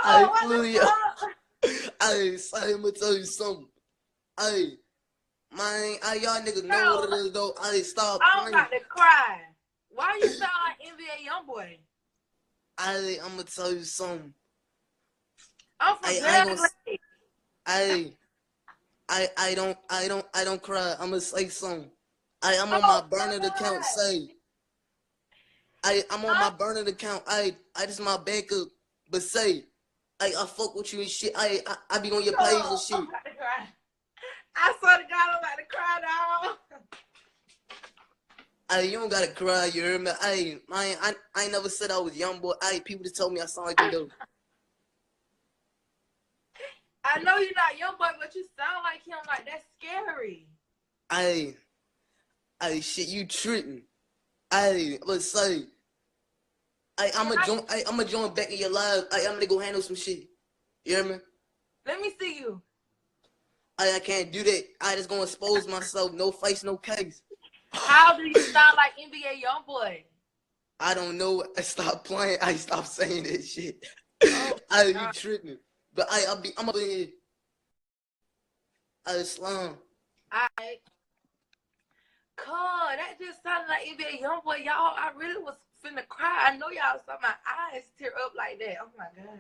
I what feel the you. fuck? Hey, say, I'ma tell you something. Hey, man, y'all niggas know Bro, what it is though. Hey, stop I'm playing. about to cry. Why you sound like NBA YoungBoy? Hey, I'ma tell you something. I'm from Hey, I ain't gonna. Bellagly. Hey, I don't cry. I'ma say something. I'm on my Oh, burner account. God. Say, I'm on my burner account. I just my backup. But say, I fuck with you and shit. I be on your page and Oh, I'm shit. about to cry. I swear to God, I'm about to cry now. Hey, you don't gotta cry, you hear me? Hey, man, I ain't never said I was young boy. Hey, people just told me I sound like them though. I know you're not young boy, but you sound like him. Like, that's scary. Hey, shit, you tripping. Hey, let's say, I'ma join back in your live. I'm gonna go handle some shit. You hear me? Let me see you. I can't do that. I just gonna expose myself. No face, no case. How do you sound like NBA YoungBoy? I don't know. I stop playing. I stop saying that shit. Oh, You tripping. But I'm up in here. Slum. alright. God, that just sounded like NBA YoungBoy. Y'all, I really was finna cry. I know y'all saw my eyes tear up like that. Oh my God.